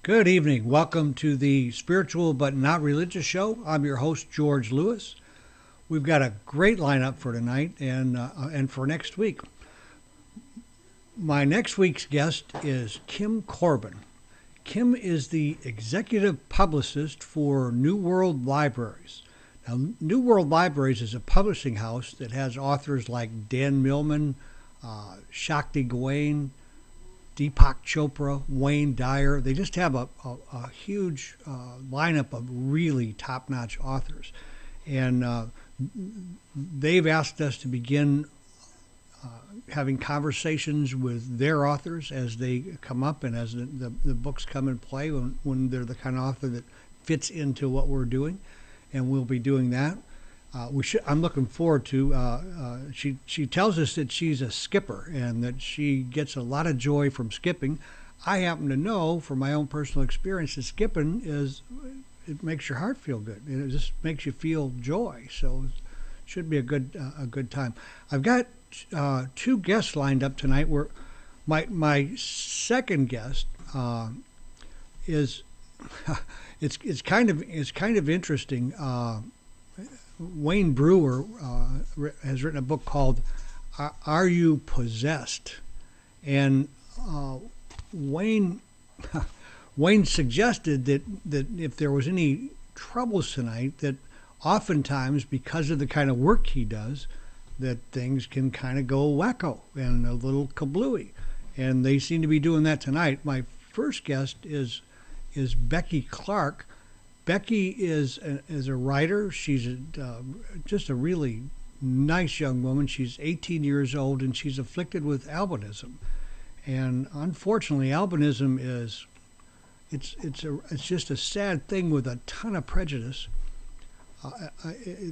Good evening. Welcome to the Spiritual But Not Religious Show. I'm your host, George Lewis. We've got a great lineup for tonight and for next week. My next week's guest is Kim Corbin. Kim is the executive publicist for New World Libraries. Now, New World Libraries is a publishing house that has authors like Dan Millman, Shakti Gawain, Deepak Chopra, Wayne Dyer. They just have a huge lineup of really top-notch authors. And they've asked us to begin having conversations with their authors as they come up and as the books come in play when they're the kind of author that fits into what we're doing. And we'll be doing that. I'm looking forward to. She tells us that she's a skipper and that she gets a lot of joy from skipping. I happen to know from my own personal experience that skipping it makes your heart feel good. It just makes you feel joy. So it should be a good time. I've got two guests lined up tonight. Where my second guest is it's kind of interesting. Wayne Brewer has written a book called "Are You Possessed?" And Wayne suggested that if there was any troubles tonight, that oftentimes because of the kind of work he does, that things can kind of go wacko and a little kablooey, and they seem to be doing that tonight. My first guest is Becky Clark. Becky is a writer. She's just a really nice young woman. She's 18 years old, and she's afflicted with albinism. And unfortunately, albinism it's just a sad thing with a ton of prejudice.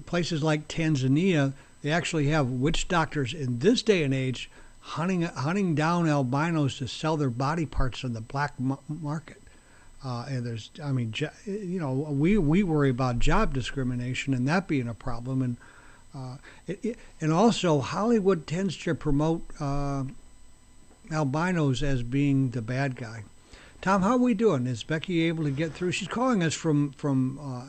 Places like Tanzania, they actually have witch doctors in this day and age hunting down albinos to sell their body parts on the black market. And we worry about job discrimination and that being a problem. And also Hollywood tends to promote albinos as being the bad guy. Tom, how are we doing? Is Becky able to get through? She's calling us from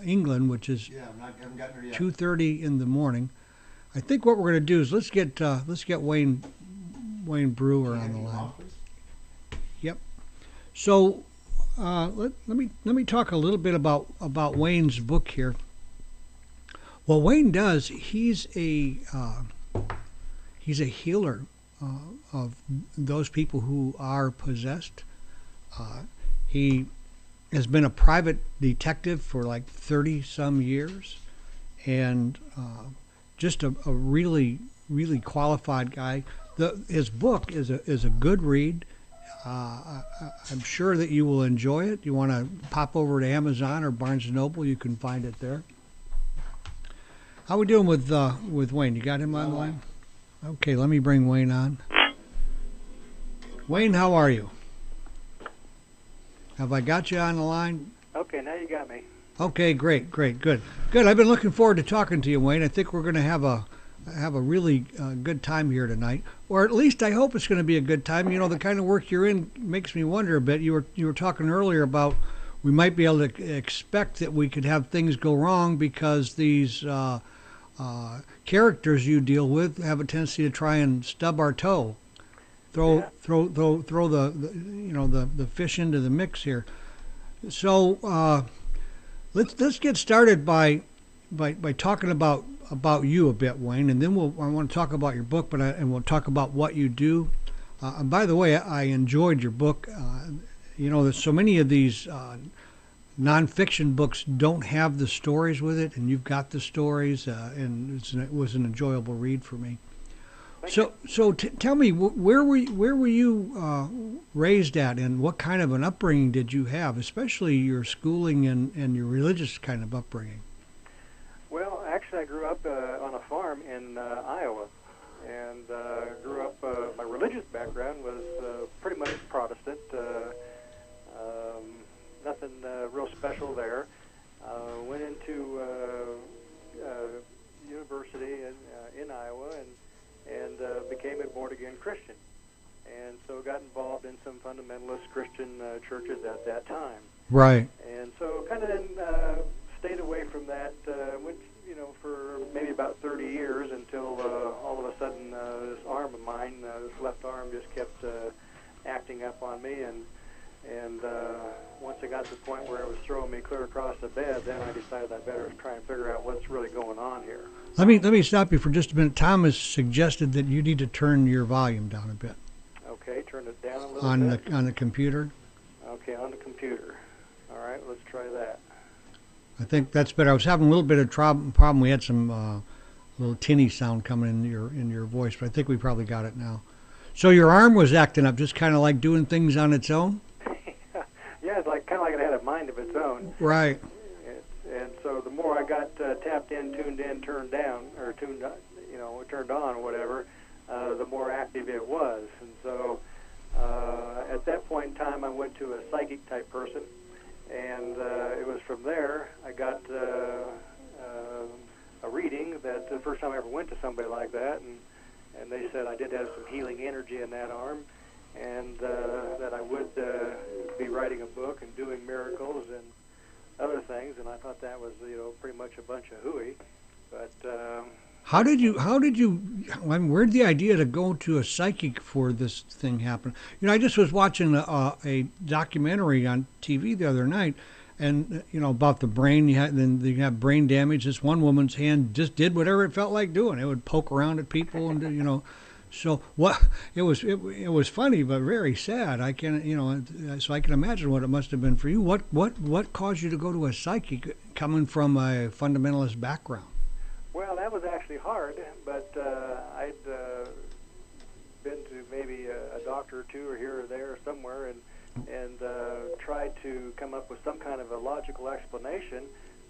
England, which is haven't gotten her yet. 2:30 in the morning. I think what we're going to do is let's get Wayne Brewer on the line. Yep. So. Let me talk a little bit about Wayne's book here. What Wayne does, he's a healer of those people who are possessed. He has been a private detective for like 30 some years, and just a really qualified guy. His book is a good read. I'm sure that you will enjoy it. You want to pop over to Amazon or Barnes & Noble, you can find it there. How are we doing with Wayne? You got him on the line? Okay, let me bring Wayne on. Wayne, how are you? Have I got you on the line? Okay, now you got me. Okay, great, good. I've been looking forward to talking to you, Wayne. I think we're going to have a really good time here tonight, or at least I hope it's going to be a good time. You know, the kind of work you're in makes me wonder a bit. You were talking earlier about we might be able to expect that we could have things go wrong because these characters you deal with have a tendency to try and stub our toe, throw the fish into the mix here. So let's get started by talking about you a bit, Wayne, and then I want to talk about your book, and we'll talk about what you do. And by the way, I enjoyed your book. There's so many of these nonfiction books don't have the stories with it, and you've got the stories, and it was an enjoyable read for me. So tell me, where were you raised at, and what kind of an upbringing did you have, especially your schooling and your religious kind of upbringing? Well, actually, I grew up on a farm in Iowa, and grew up. My religious background was pretty much Protestant. Nothing real special there. Went into university in Iowa and became a born-again Christian. And so got involved in some fundamentalist Christian churches at that time. Right. And so kind of then stayed away from that, went, for maybe about 30 years until all of a sudden this arm of mine, this left arm, just kept acting up on me, and once it got to the point where it was throwing me clear across the bed, then I decided I better try and figure out what's really going on here. Let me stop you for just a minute. Tom has suggested that you need to turn your volume down a bit. Okay, turn it down a little bit. On the computer. Okay, on the computer. All right, let's try that. I think that's better. I was having a little bit of problem. We had some little tinny sound coming in your voice, but I think we probably got it now. So your arm was acting up, just kind of like doing things on its own? Yeah, it's kind of like it had a mind of its own. Right. And so the more I got tapped in, tuned in, turned down, or turned on, or whatever, the more active it was. And so at that point in time, I went to a psychic type person, and it was from there I got a reading that the first time I ever went to somebody like that, and they said I did have some healing energy in that arm, and that I would be writing a book and doing miracles and other things, and I thought that was pretty much a bunch of hooey. But how did you? I mean, where'd the idea to go to a psychic for this thing happen? I just was watching a documentary on TV the other night, and about the brain. You have brain damage. This one woman's hand just did whatever it felt like doing. It would poke around at people, and So what? It was funny, but very sad. I can so I can imagine what it must have been for you. What caused you to go to a psychic, coming from a fundamentalist background? Well, that was actually hard, but I'd been to maybe a doctor or two, or here or there, or somewhere, and tried to come up with some kind of a logical explanation.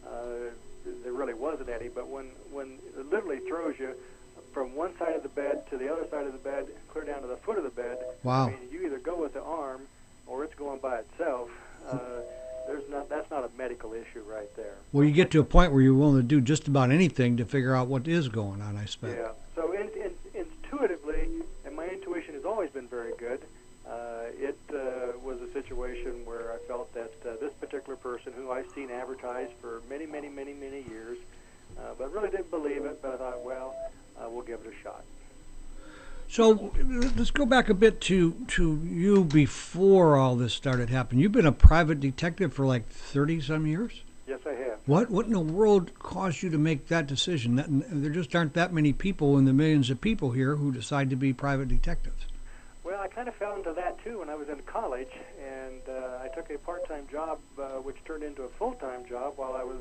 There really wasn't any, but when it literally throws you from one side of the bed to the other side of the bed, clear down to the foot of the bed. Wow. I mean, you either go with the arm or it's going by itself. That's not a medical issue right there. Well, you get to a point where you're willing to do just about anything to figure out what is going on, I expect. Yeah. So intuitively, and my intuition has always been very good, it was a situation where I felt that this particular person, who I've seen advertised for many, many, many, many years, but really didn't believe it, but I thought, well, we'll give it a shot. So let's go back a bit to you before all this started happening. You've been a private detective for like 30-some years? Yes, I have. What in the world caused you to make that decision? There just aren't that many people in the millions of people here who decide to be private detectives. Well, I kind of fell into that, too, when I was in college, and I took a part-time job, which turned into a full-time job while I was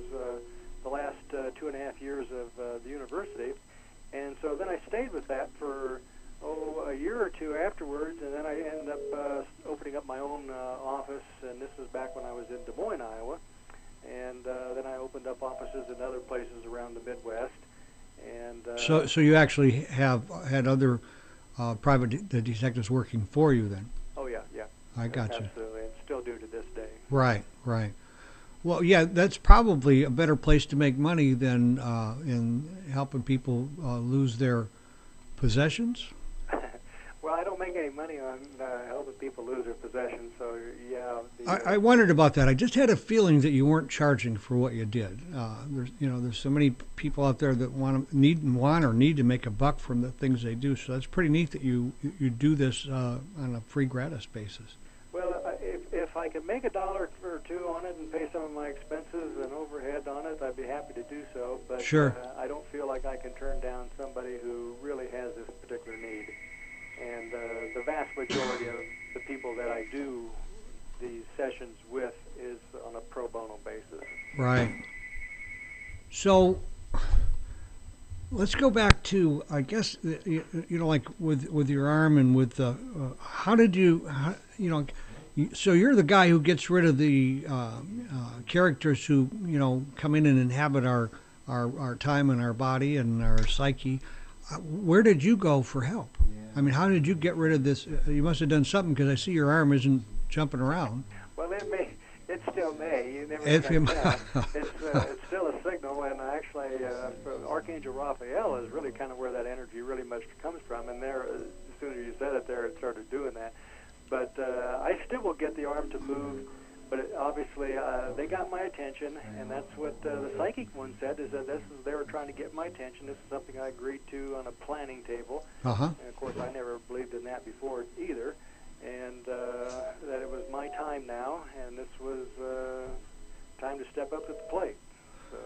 the last 2.5 years of the university. And so then I stayed with that for a year or two afterwards, and then I ended up opening up my own office, and this was back when I was in Des Moines, Iowa. And then I opened up offices in other places around the Midwest. And so you actually have had other private detectives working for you then? Oh, yeah. I got you. Absolutely, and still do to this day. Right. Well, yeah, that's probably a better place to make money than in helping people lose their possessions. Well, I don't make any money on helping people lose their possessions, so yeah. I wondered about that. I just had a feeling that you weren't charging for what you did. There's so many people out there that need to make a buck from the things they do. So that's pretty neat that you do this on a free gratis basis. Well, if I could make $1 or two on it and pay some of my expenses and overhead on it, I'd be happy to do so. But sure. I don't feel like I can turn down somebody who really has this particular need. And the vast majority of the people that I do these sessions with is on a pro bono basis. Right. So let's go back to, I guess, like with your arm and with the, how did you, so you're the guy who gets rid of the characters who, come in and inhabit our time and our body and our psyche. Where did you go for help? I mean, how did you get rid of this? You must have done something, because I see your arm isn't jumping around. Well, it still may. You never It's still a signal, and actually, Archangel Raphael is really kind of where that energy really much comes from. And there, as soon as you said it, there it started doing that. But I still will get the arm to move, but I'll obviously they got my attention, and that's what the psychic one said, is that they were trying to get my attention. This is something I agreed to on a planning table. Uh-huh. And of course, I never believed in that before either, and that it was my time now, and this was time to step up to the plate. So.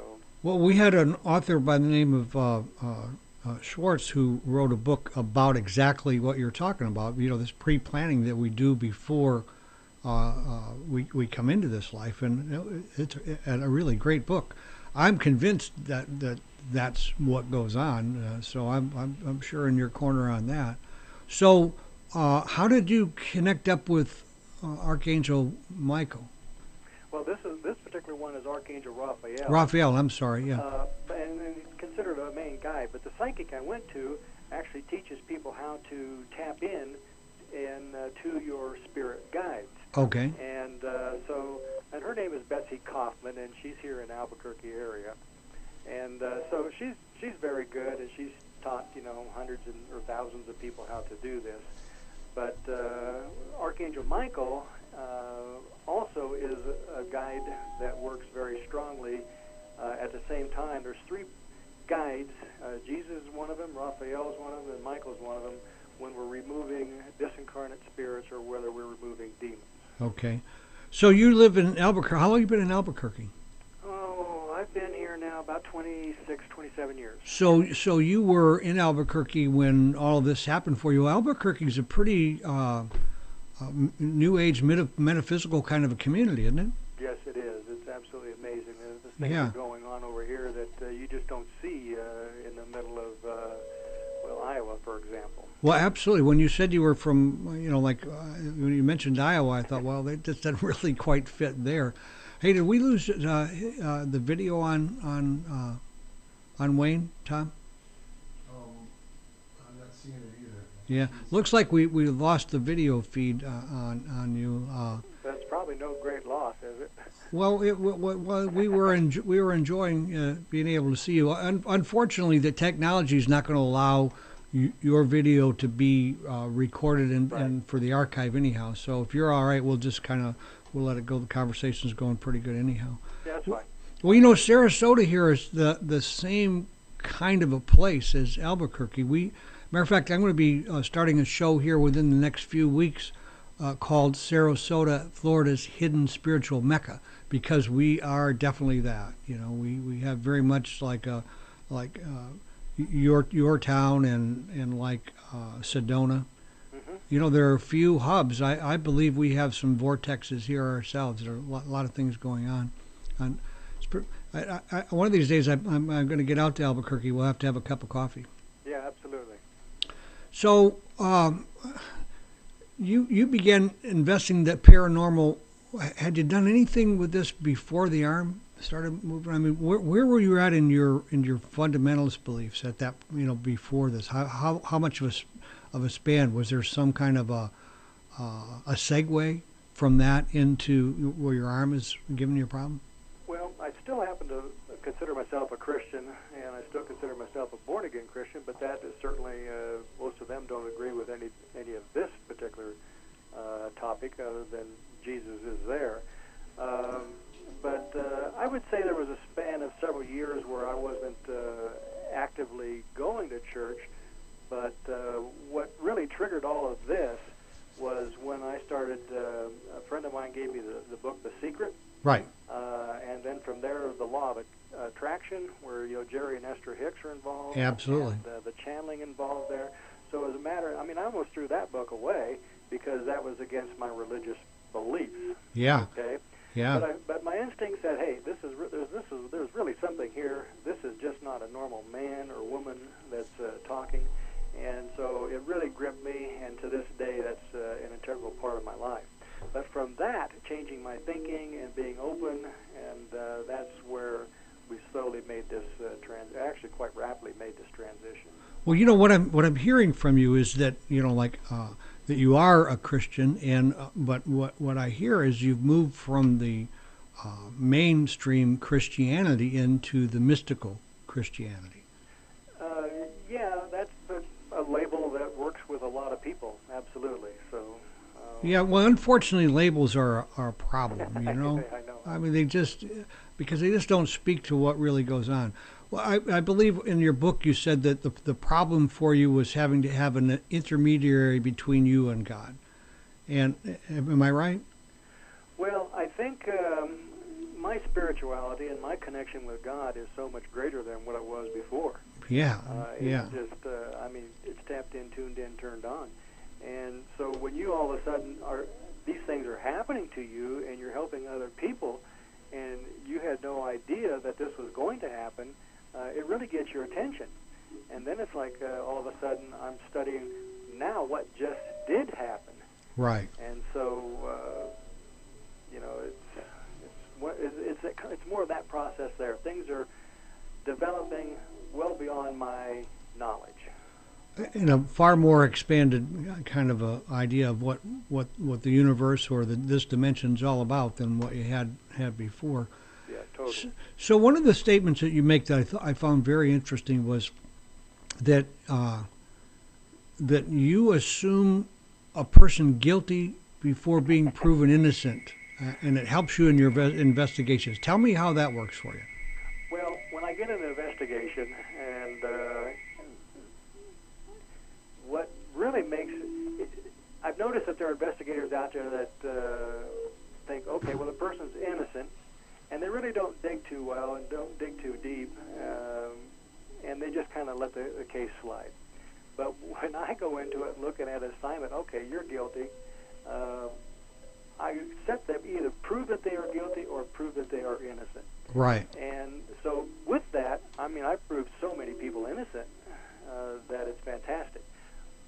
Well, we had an author by the name of Schwartz who wrote a book about exactly what you're talking about. You know, this pre-planning that we do before we come into this life, and it's a really great book. I'm convinced that's what goes on. So I'm sure in your corner on that. So how did you connect up with Archangel Michael? Well, this particular one is Archangel Raphael. Raphael, I'm sorry, yeah. And he's considered a main guy, but the psychic I went to actually teaches people how to tap in to your spirit guides. Okay. And and her name is Betsy Kaufman, and she's here in Albuquerque area. And so she's very good, and she's taught hundreds or thousands of people how to do this. But Archangel Michael also is a guide that works very strongly. At the same time, there's three guides. Jesus is one of them, Raphael is one of them, and Michael is one of them, when we're removing disincarnate spirits or whether we're removing demons. Okay. So you live in Albuquerque. How long have you been in Albuquerque? Oh, I've been here now about 26, 27 years. So you were in Albuquerque when all of this happened for you. Albuquerque is a pretty New Age metaphysical kind of a community, isn't it? Yes, it is. It's absolutely amazing. There's things are going on over here that you just don't see in the middle of, Iowa, for example. Well, absolutely. When you said you were from, when you mentioned Iowa, I thought, well, that doesn't really quite fit there. Hey, did we lose the video on Wayne, Tom? I'm not seeing it either. Yeah, looks like we lost the video feed on you. That's probably no great loss, is it? Well, we were enjoying being able to see you. Unfortunately, the technology is not going to allow your video to be recorded and for the archive anyhow. So if you're all right, we'll let it go. The conversation's going pretty good anyhow. Yeah, that's fine. Well, Sarasota here is the same kind of a place as Albuquerque. Matter of fact, I'm going to be starting a show here within the next few weeks called Sarasota, Florida's Hidden Spiritual Mecca, because we are definitely that. We have very much like your town and like Sedona. Mm-hmm. There are a few hubs. I believe we have some vortexes here ourselves. There are a lot of things going on. One of these days, I'm going to get out to Albuquerque. We'll have to have a cup of coffee. Yeah, absolutely. So you began investing that paranormal. Had you done anything with this before the arm started moving? I mean, where were you at in your fundamentalist beliefs at that before this? How much of a span was there? Some kind of a segue from that into where your arm is giving you a problem? Well, I still happen to consider myself a Christian, and I still consider myself a born-again Christian, but that is certainly, most of them don't agree with any of this particular topic other than Jesus is there. But I would say there was a span of several years where I wasn't actively going to church, but what really triggered all of this was when I started, a friend of mine gave me the book The Secret. Right. And then from there, the Law of Attraction, where Jerry and Esther Hicks are involved. Absolutely. And the channeling involved there. So as a matter, I almost threw that book away because that was against my religious beliefs. Yeah. Okay. Yeah. But my instinct said, hey, there's really something here. This is just not a normal man or woman that's talking. And so it really gripped me, and to this day, that's an integral part of my life. But from that, changing my thinking and being open, and that's where we slowly made this actually quite rapidly made this transition. Well, what I'm hearing from you is that that you are a Christian, and but what I hear is you've moved from the mainstream Christianity into the mystical Christianity. Yeah, that's a label that works with a lot of people. Absolutely. So. Yeah, well, unfortunately, labels are a problem. I know. I mean, because they just don't speak to what really goes on. Well, I believe in your book you said that the problem for you was having to have an intermediary between you and God. And am I right? Well, I think my spirituality and my connection with God is so much greater than what it was before. Yeah, yeah. It's just, it's tapped in, tuned in, turned on. And so when you all of a sudden these things are happening to you and you're helping other people and you had no idea that this was going to happen, it really gets your attention. And then it's like all of a sudden I'm studying now what just did happen. Right. And so, it's more of that process there. Things are developing well beyond my knowledge. In a far more expanded kind of a idea of what the universe or this dimension is all about than what you had before. Yeah, totally. So one of the statements that you make that I found very interesting was that that you assume a person guilty before being proven innocent, and it helps you in your investigations. Tell me how that works for you. Well, when I get an investigation, and what really makes it, I've noticed that there are investigators out there that think, okay, well, the person's innocent, and they really don't dig too well and don't dig too deep, and they just kind of let the case slide. But when I go into it looking at an assignment, okay, you're guilty, I set them either prove that they are guilty or prove that they are innocent. Right. And so with that, I mean, I've proved so many people innocent that it's fantastic.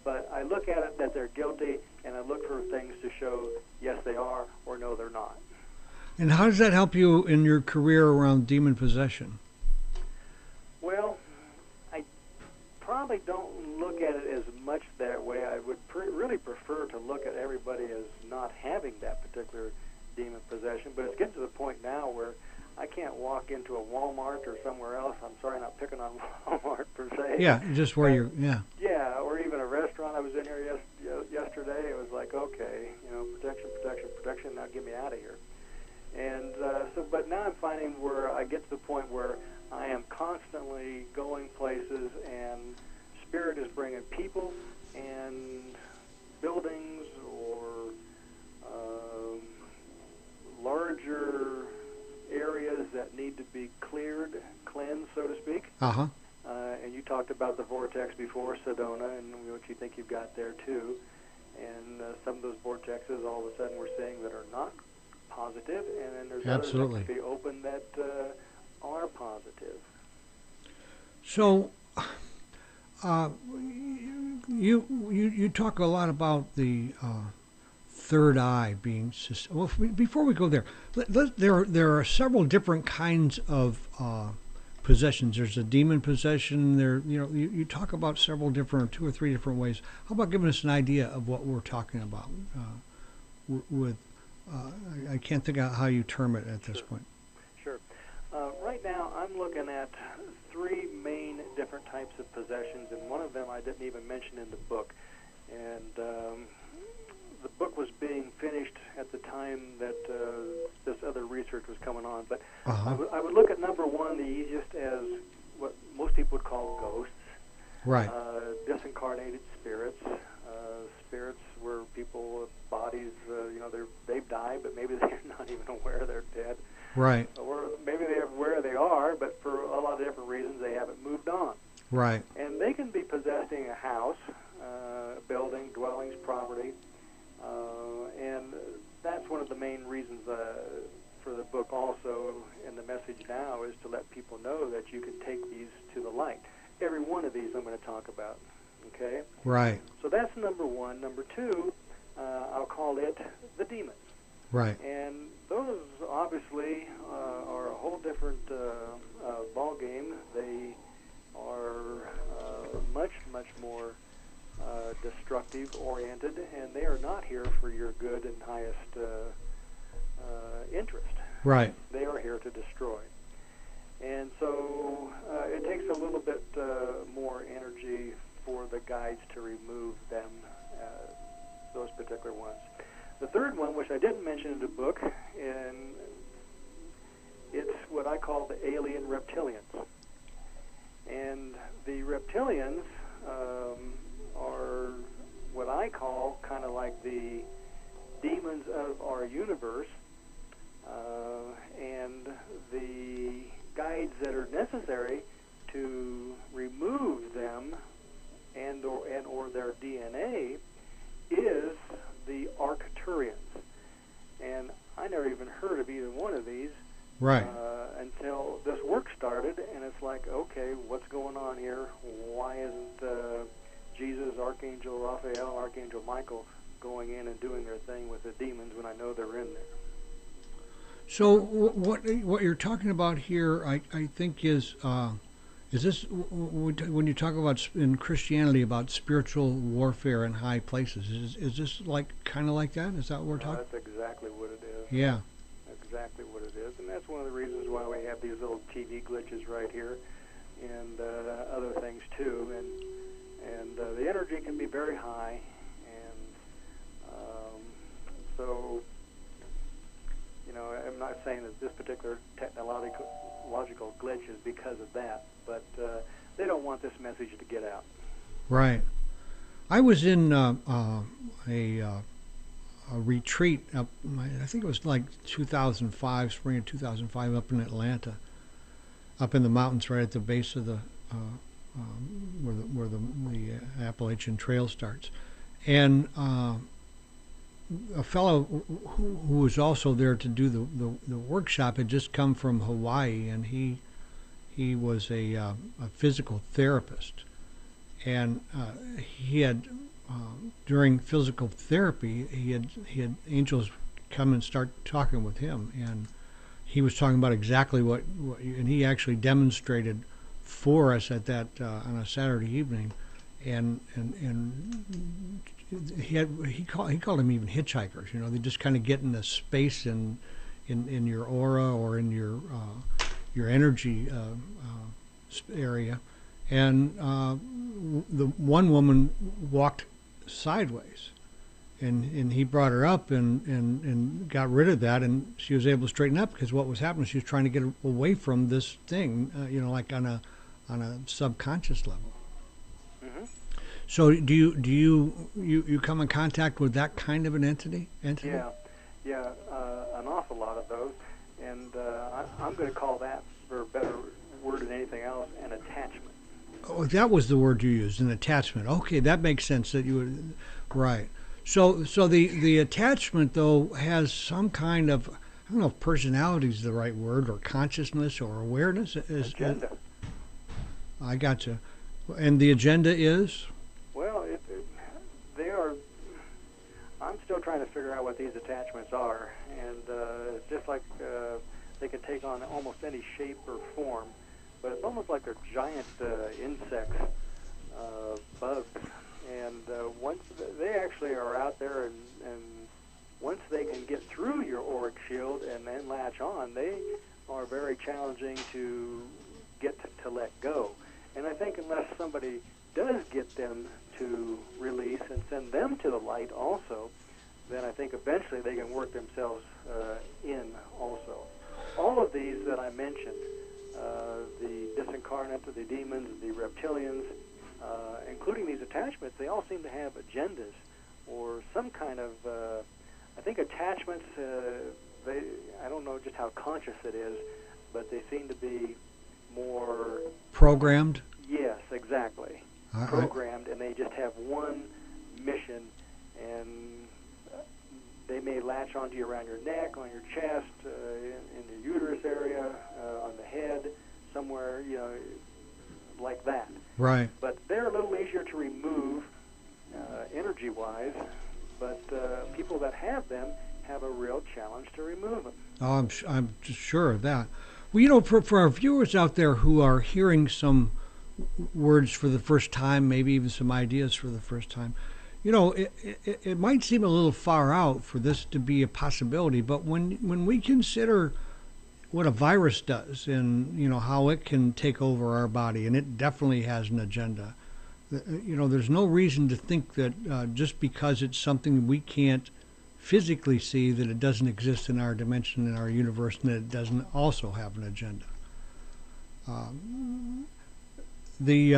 But I look at it that they're guilty, and I look for things to show, yes, they are, or no, they're not. And how does that help you in your career around demon possession? Well, I probably don't look at it as much that way. I would really prefer to look at everybody as not having that particular demon possession, but it's getting to the point now where I can't walk into a Walmart or somewhere else. I'm sorry, not picking on Walmart per se. Yeah, just where you're, yeah. Yeah, or even a restaurant. I was in here yesterday. It was like, okay, protection, protection, protection. Now get me out of here. And but now I'm finding where I get to the point where I am constantly going places, and Spirit is bringing people and buildings or larger areas that need to be cleansed, so to speak. Uh-huh. And you talked about the vortex before, Sedona, and what you think you've got there too. And some of those vortexes, all of a sudden, we're seeing that are not positive, and then there's Absolutely. others that can be open that are positive. So, you talk a lot about the third eye being. Well, before we go there, there are several different kinds of possessions. There's a demon possession. You talk about several different, 2 or 3 different ways. How about giving us an idea of what we're talking about with? I can't think of how you term it at this point. Sure. Right now, I'm looking at 3 main different types of possessions, and one of them I didn't even mention in the book. And the book was being finished at the time that this other research was coming on. But I would look at number 1, the easiest, as what most people would call ghosts. Right. Disincarnated spirits. Spirits where people, bodies, they've died, but maybe they're not even aware they're dead. Right. Or maybe they're aware they are, but for a lot of different reasons they haven't moved on. Right. And they can be possessing a house, building, dwellings, property, and that's one of the main reasons for the book also, and the message now is to let people know that you can take these to the light. Every one of these I'm going to talk about. Okay? Right. So that's number 1. Number 2, I'll call it the demons. Right. And those obviously are a whole different ball game. They are much, much more destructive oriented, and they are not here for your good and highest interest. Right. They are here to destroy. And so it takes a little bit more energy for the guides to remove them, those particular ones. The third one, which I didn't mention in the book, and called the alien reptilians. And the reptilians are what I call kind of like the demons of our universe, and the guides that are necessary to remove them and or their DNA is the Arcturians. And I never even heard of either one of these Right. Until this work started, and it's like, okay, what's going on here? Why isn't Jesus, Archangel Raphael, Archangel Michael going in and doing their thing with the demons when I know they're in there? So what you're talking about here, I think is this when you talk about in Christianity about spiritual warfare in high places? Is this like kind of like that? Is that what we're talking? That's exactly what it is. Yeah. Exactly what it is, and that's one of the reasons why we have these little TV glitches right here, and other things too. And the energy can be very high, and so you know, I'm not saying that this particular technological glitch is because of that, but they don't want this message to get out. Right. I was in a retreat up, I think it was like 2005, spring of 2005, up in Atlanta, up in the mountains right at the base of the where the Appalachian Trail starts, and a fellow who was also there to do the workshop had just come from Hawaii, and he was a physical therapist, and he had. During physical therapy, he had angels come and start talking with him, and he was talking about exactly what and he actually demonstrated for us at that on a Saturday evening, and he called them even hitchhikers. You know, they just kind of get in a space in your aura or in your energy area, and the one woman walked sideways, and he brought her up and got rid of that, and she was able to straighten up, because what was happening, she was trying to get away from this thing, you know, like on a subconscious level. Mm-hmm. So do you come in contact with that kind of an entity? Yeah, an awful lot of those, and I'm going to call that, for a better word than anything else, an attachment. Oh, that was the word you used, an attachment. Okay, that makes sense. That you would, right. So the attachment though has some kind of, I don't know if personality is the right word, or consciousness or awareness. Agenda. I gotcha. And the agenda is? Well, they are. I'm still trying to figure out what these attachments are, and it's just like they can take on almost any shape or form. But it's almost like they're giant insects, bugs, and once they actually are out there, and once they can get through your auric shield and then latch on, they are very challenging to get to let go. And I think unless somebody does get them to release and send them to the light also, then I think eventually they can work themselves in also. All of these that I mentioned, the disincarnate, the demons, the reptilians, including these attachments, they all seem to have agendas or some kind of, I think attachments, I don't know just how conscious it is, but they seem to be more... Programmed? Yes, exactly. Programmed, and they just have one mission, and they may latch onto you around your neck, on your chest, in your uterus area, on the head, somewhere, you know, like that. Right. But they're a little easier to remove, energy-wise, but people that have them have a real challenge to remove them. Oh, I'm sure of that. Well, you know, for our viewers out there who are hearing some words for the first time, maybe even some ideas for the first time, you know, it might seem a little far out for this to be a possibility, but when we consider what a virus does, and you know how it can take over our body, and it definitely has an agenda, you know, there's no reason to think that just because it's something we can't physically see, that it doesn't exist in our dimension, in our universe, and that it doesn't also have an agenda. the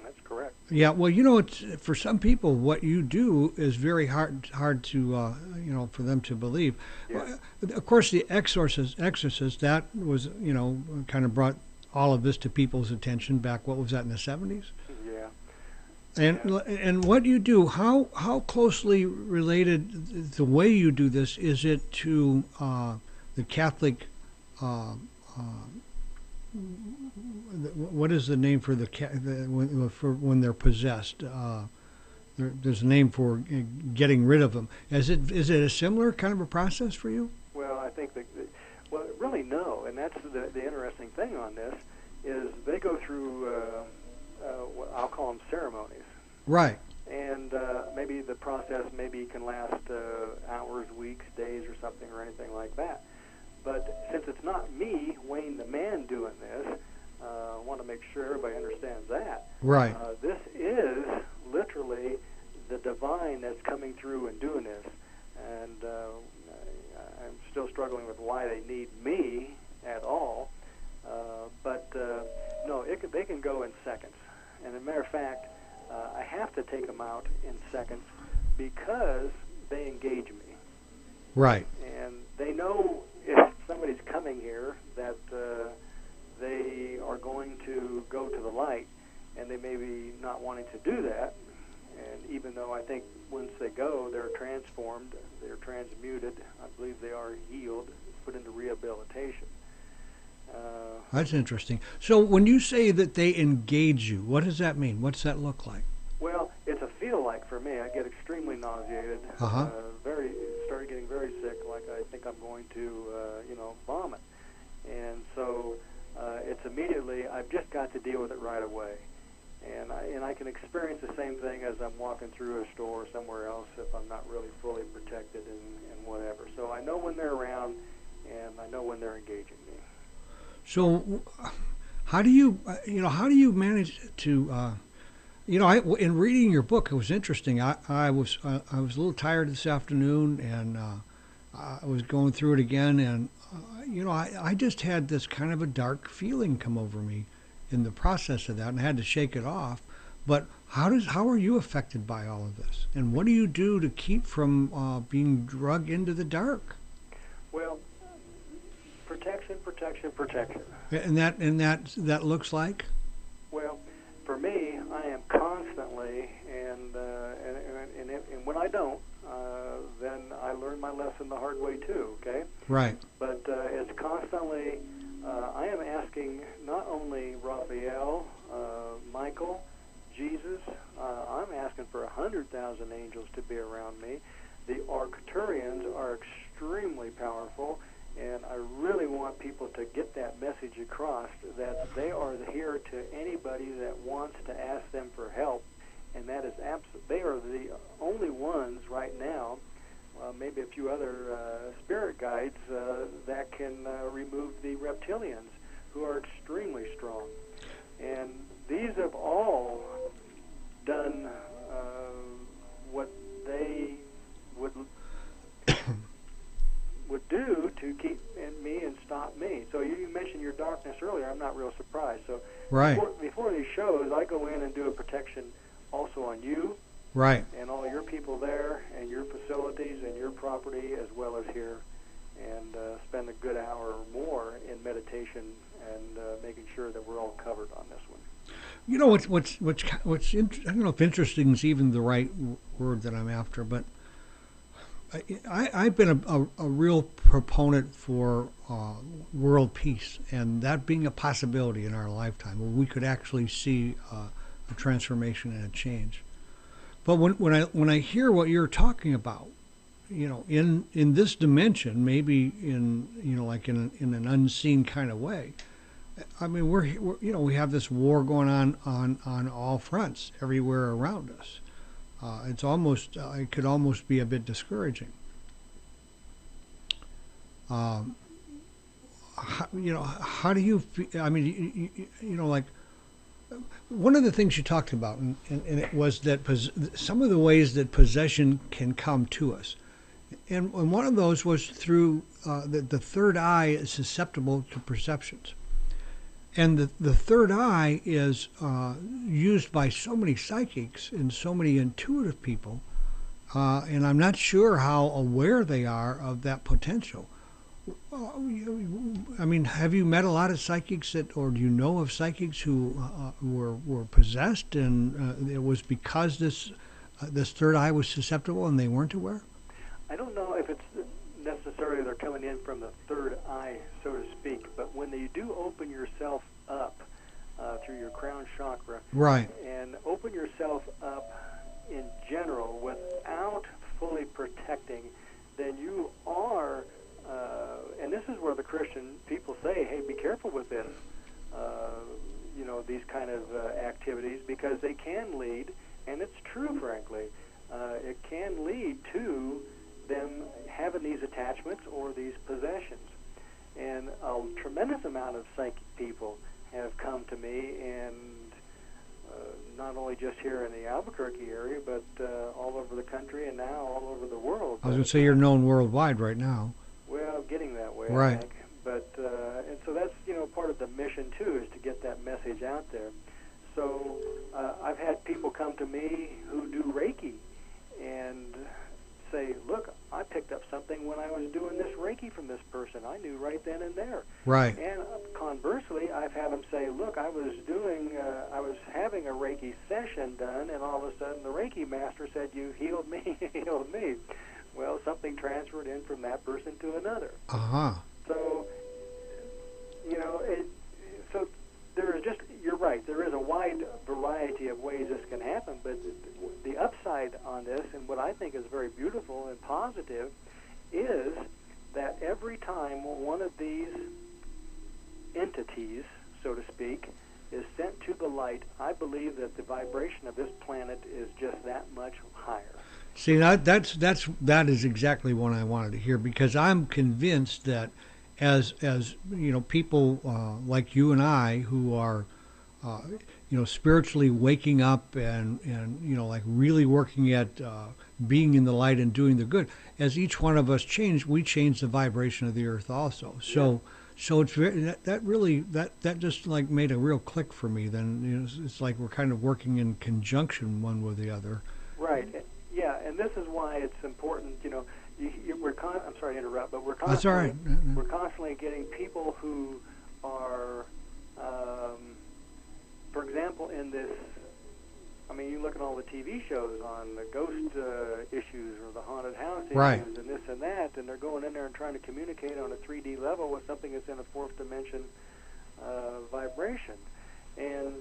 That's correct. Yeah, well, it's for some people what you do is very hard to for them to believe. Yeah. Of course, the exorcist that was kind of brought all of this to people's attention back. What was that, in the 70s? Yeah. And what you do, how closely related the way you do this is it to the Catholic? What is the name for when they're possessed? There's a name for getting rid of them. Is it a similar kind of a process for you? Well, I think well, really no, and that's the interesting thing on this is they go through what I'll call them ceremonies. Right. And maybe the process can last hours, weeks, days, or something, or anything like that. But since it's not me, Wayne the man, doing this, I want to make sure everybody understands that. Right. This is literally the divine that's coming through and doing this. And I'm still struggling with why they need me at all. But no, they can go in seconds. And as a matter of fact, I have to take them out in seconds because they engage me. Right. And they know if somebody's coming here that they are going to go to the light, and they may be not wanting to do that. And even though I think once they go, they're transformed, they're transmuted, I believe they are healed, put into rehabilitation. That's interesting. So when you say that they engage you, what does that mean? What's that look like? Well, it's a feel like for me. I get extremely nauseated, started getting very sick, like I think I'm going to, vomit. And so it's immediately, I've just got to deal with it right away. And I can experience the same thing as I'm walking through a store or somewhere else if I'm not really fully protected and whatever. So I know when they're around, and I know when they're engaging me. So how do you manage to, in reading your book, it was interesting. I was a little tired this afternoon, and I was going through it again, and I just had this kind of a dark feeling come over me in the process of that, and I had to shake it off. But how are you affected by all of this, and what do you do to keep from being dragged into the dark? Well, protection. And that looks like? Well, for me, I am constantly, and when I don't, then I learn my lesson the hard way too. Okay. Right. But it's constantly. I am asking not only Raphael, Michael, Jesus. I'm asking for 100,000 angels to be around me. The Arcturians are extremely powerful. And I really want people to get that message across that they are here to anybody that wants to ask them for help, and that is they are the only ones right now, maybe a few other spirit guides that can remove the reptilians, who are extremely strong. And these have all done what they would do to keep me and stop me. So you mentioned your darkness earlier. I'm not real surprised. So right. before these shows, I go in and do a protection also on you, right, and all your people there, and your facilities and your property, as well as here, and spend a good hour or more in meditation and making sure that we're all covered on this one. I don't know if interesting is even the right word that I'm after, but I've been a real proponent for world peace, and that being a possibility in our lifetime, where we could actually see a transformation and a change. But when I hear what you're talking about, in this dimension, maybe in an unseen kind of way, I mean we have this war going on all fronts everywhere around us. It could almost be a bit discouraging. How do you feel? I mean, like one of the things you talked about, and it was that some of the ways that possession can come to us, and one of those was through the third eye is susceptible to perceptions. And the third eye is used by so many psychics and so many intuitive people, and I'm not sure how aware they are of that potential. I mean, have you met a lot of psychics or do you know of psychics who were possessed, and it was because this third eye was susceptible and they weren't aware? I don't know if it's necessarily they're coming in from the third eye, so to speak, but when you do open yourself up through your crown chakra, right, and open yourself up in general without fully protecting, then you are, and this is where the Christian people say, hey, be careful with this, these kind of activities, because they can lead, and it's true, frankly, it can lead to them having these attachments or these possessions. And a tremendous amount of psychic people have come to me, and not only just here in the Albuquerque area, but all over the country and now all over the world. I was going to say you're known worldwide right now. Well, getting that way, right. I think. But and so that's part of the mission too, is to get that message out there. So I've had people come to me who do Reiki and say, look, I picked up something when I was doing this Reiki from this person. I knew right then and there. Right. And conversely, I've had them say, look, I was having a Reiki session done, and all of a sudden the Reiki master said, you healed me, healed me. Well, something transferred in from that person to another. Uh-huh. So, so there is you're right, there is a wide variety of ways this can happen, but the upside on this, and what I think is very beautiful and positive, is that every time one of these entities, so to speak, is sent to the light, I believe that the vibration of this planet is just that much higher. See, that is exactly what I wanted to hear, because I'm convinced that as people like you and I who are spiritually waking up and like really working at being in the light and doing the good, as each one of us we change the vibration of the earth also. So. Yeah. So it's very, that just like made a real click for me. Then it's like we're kind of working in conjunction one with the other. Right. Yeah, and this is why it's important. I'm sorry to interrupt, but we're constantly, that's all right. We're constantly getting people who are, for example, in this. I mean, you look at all the TV shows on the ghost issues or the haunted house issues, right, and this and that, and they're going in there and trying to communicate on a 3D level with something that's in a fourth dimension vibration, and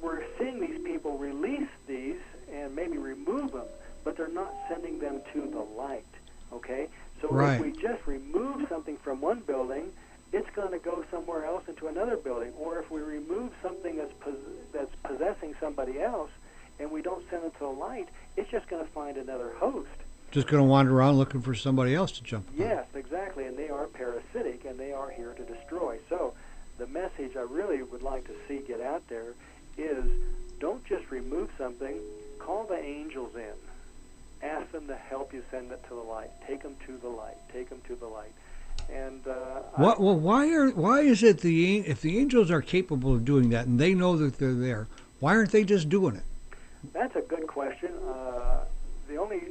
we're seeing these people release these and maybe remove them, but they're not sending them to the light. Okay, so right. If we just remove something from one building, it's going to go somewhere else into another building. Or if we remove something that's possessing somebody else and we don't send it to the light, it's just going to find another host. Just going to wander around looking for somebody else to jump upon. Yes, exactly, and they are parasitic, and they are here to destroy. So the message I really would like to see get out there is, don't just remove something, call the angels in. Ask them to help you send it to the light. Take them to the light. Take them to the light. And why is it if the angels are capable of doing that and they know that they're there, why aren't they just doing it? That's a good question. The only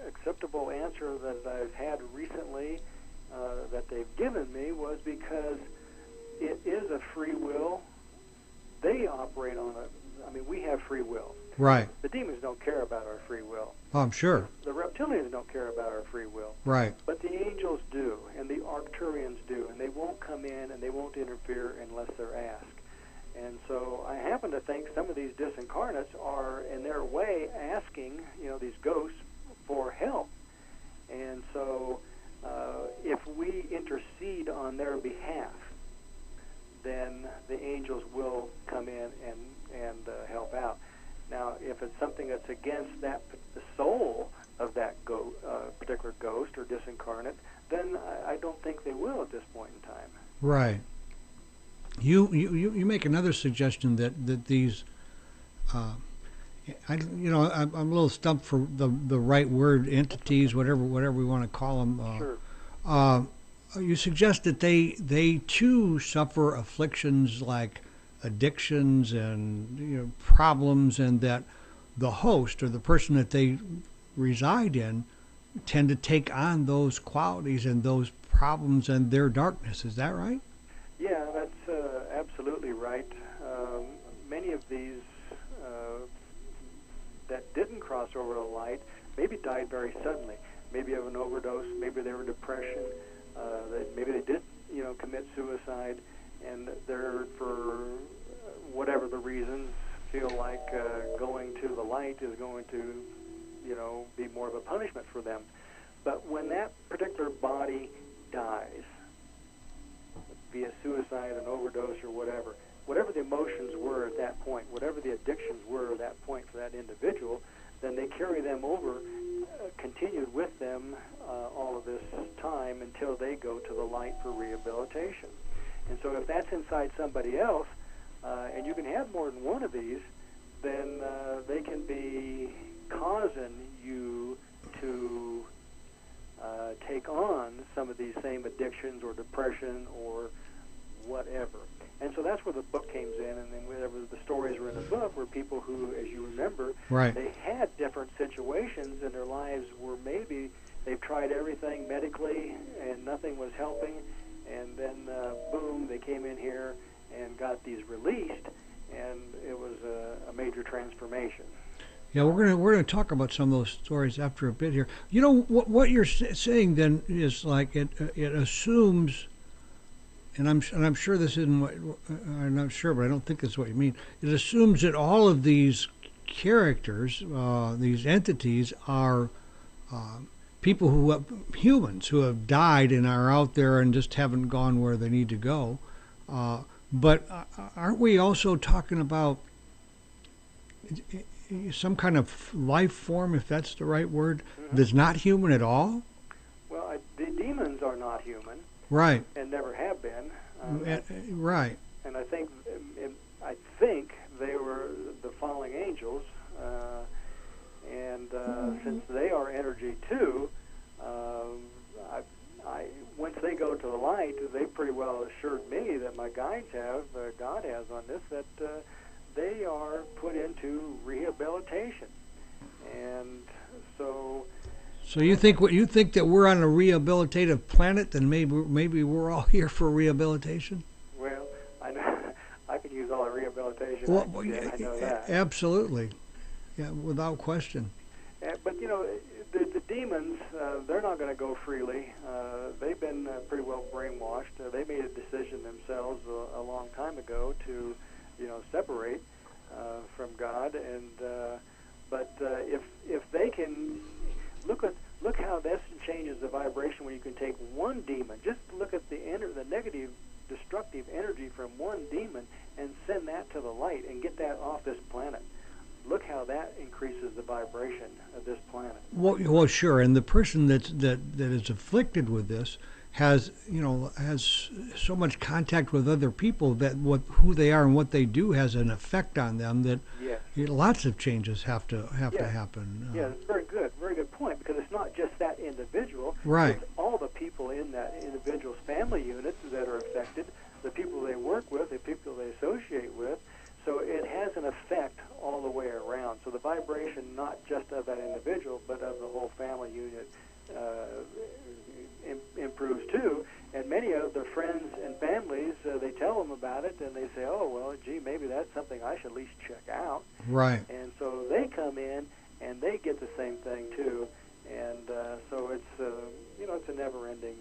acceptable answer that I've had recently that they've given me was because it is a free will. They operate on I mean, we have free will. Right. The demons don't care about our free will. Oh, I'm sure. The reptilians don't care about our free will. Right. But the angels do, and the Arcturians do, and they won't come in and they won't interfere unless they're asked. And so I happen to think some of these disincarnates are, in their way, asking, these ghosts for help. And so if we intercede on their behalf, then the angels will come in and help out. Now, if it's something that's against the soul of that particular ghost or disincarnate, then I don't think they will at this point in time. Right. You make another suggestion that these, I'm a little stumped for the right word, entities, whatever we want to call them. Sure. you suggest that they too suffer afflictions like addictions and problems, and that the host or the person that they reside in tend to take on those qualities and those problems and their darkness. Is that right? Yeah, that's absolutely right. Many of these that didn't cross over the light maybe died very suddenly. Maybe of an overdose. Maybe they were depression. Maybe they did, commit suicide, and they're, for whatever the reasons, feel like going to the light is going to, be more of a punishment for them. But when that particular body dies, via suicide, an overdose, or whatever the emotions were at that point, whatever the addictions were at that point for that individual, then they carry them over, continued with them all of this time until they go to the light for rehabilitation. And so if that's inside somebody else, and you can have more than one of these, then they can be causing you to take on some of these same addictions or depression or whatever. And so that's where the book came in, and then whenever the stories were in the book were people who, as you remember, right, they had different situations in their lives where maybe they've tried everything medically and nothing was helping, and then boom, they came in here and got these released, and it was a major transformation. Yeah, we're gonna talk about some of those stories after a bit here. What you're saying then is like it assumes. And I'm sure this isn't what I'm not sure, but I don't think that's what you mean. It assumes that all of these characters, these entities, are people humans who have died and are out there and just haven't gone where they need to go. But aren't we also talking about some kind of life form, if that's the right word, that's not human at all? Well, the demons are not human. Right. And never have been. Right. And I think they were the falling angels, and since they are energy too, once they go to the light, they pretty well assured me that my guides have, God has on this, that they are put into rehabilitation, and so. So you think that we're on a rehabilitative planet? Then maybe we're all here for rehabilitation. Well, I know I could use all the rehabilitation. Well, I know that. Absolutely, yeah, without question. But the demons, they're not going to go freely. They've been pretty well brainwashed. They made a decision themselves a long time ago to, separate from God. And but if they can. Look how this changes the vibration when you can take one demon. Just look at the negative, destructive energy from one demon and send that to the light and get that off this planet. Look how that increases the vibration of this planet. Well, sure. And the person that is afflicted with this has so much contact with other people that who they are and what they do has an effect on them that lots of changes have to happen. Yeah, that's very good point, because it's not just that individual. Right. It's all the people in that individual's family unit that are affected, the people they work with, the people they associate with. So it has an effect all the way around. So the vibration, not just of that individual, but of the whole family unit, improves too. And many of their friends and families, they tell them about it, and they say, oh, well, gee, maybe that's something I should at least check out. Right. And so they come in, and they get the same thing too. And so it's, it's a never-ending,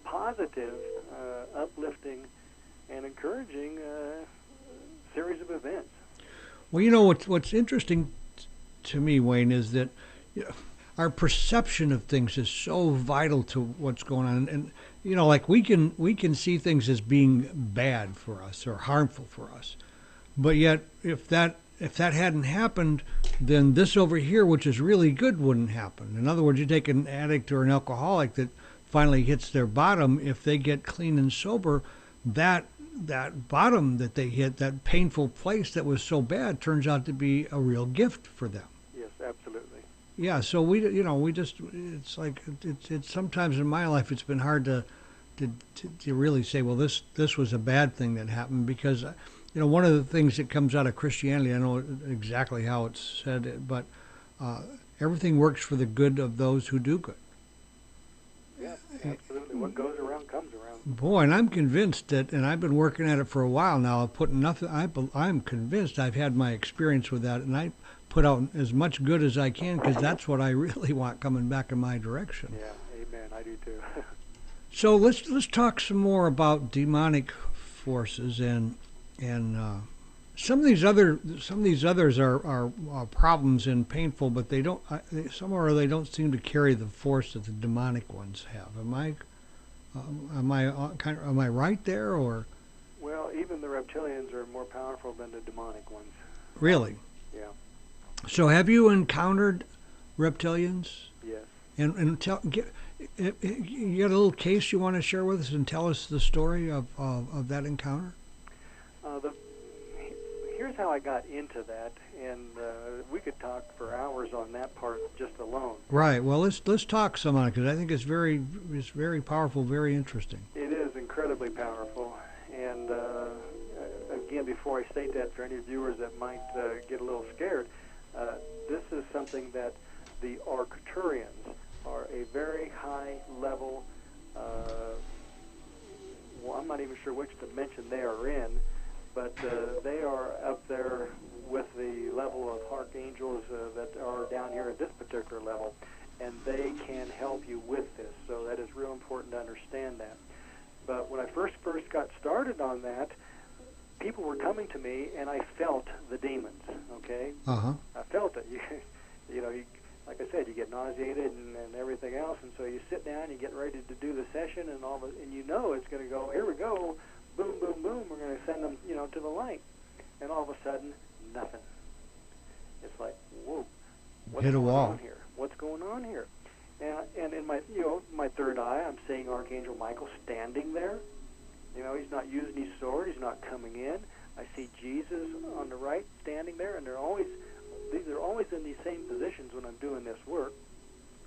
positive, uplifting, and encouraging series of events. Well, what's interesting to me, Wayne, is that our perception of things is so vital to what's going on, and like we can see things as being bad for us or harmful for us, but yet if that hadn't happened, then this over here, which is really good, wouldn't happen. In other words, you take an addict or an alcoholic that finally hits their bottom. If they get clean and sober, that bottom that they hit, that painful place that was so bad, turns out to be a real gift for them. Yes, absolutely. yeah. So we just, it's like, it's sometimes in my life it's been hard to really say, well, this was a bad thing that happened, because one of the things that comes out of Christianity, I know exactly how it's said, but uh, everything works for the good of those who do good. Yeah, absolutely. What goes around comes around. Boy, and I'm convinced that, and I've been working at it for a while now. I've put nothing. I'm convinced I've had my experience with that, and I put out as much good as I can, because that's what I really want coming back in my direction. Yeah, amen. I do too. So let's talk some more about demonic forces, and some of these others are problems and painful, but they don't, somehow they don't seem to carry the force that the demonic ones have. Am I right there, or? Well, even the reptilians are more powerful than the demonic ones. Really? Yeah. So have you encountered reptilians? Yes. And you got a little case you want to share with us and tell us the story of that encounter? Here's how I got into that, and we could talk for hours on that part just alone. Right. Well, let's talk some on it, because I think it's very powerful, very interesting. It is incredibly powerful, and again, before I state that, for any viewers that might get a little scared, this is something that the Arcturians are a very high level. Well, I'm not even sure which dimension they are in, but they are up there with the level of archangels that are down here at this particular level, and they can help you with this. So that is real important to understand that. But when I first got started on that, people were coming to me, and I felt the demons. Okay, Uh-huh. I felt it. Like I said, you get nauseated and everything else, and so you sit down, you get ready to do the session, and it's going to go. Here we go. Boom, boom, boom, we're going to send them, to the light. And all of a sudden, nothing. It's like, whoa, what's Hit a going wall. on here? What's going on here? And in my, my third eye, I'm seeing Archangel Michael standing there. He's not using his sword. He's not coming in. I see Jesus on the right standing there, and they're always in these same positions when I'm doing this work,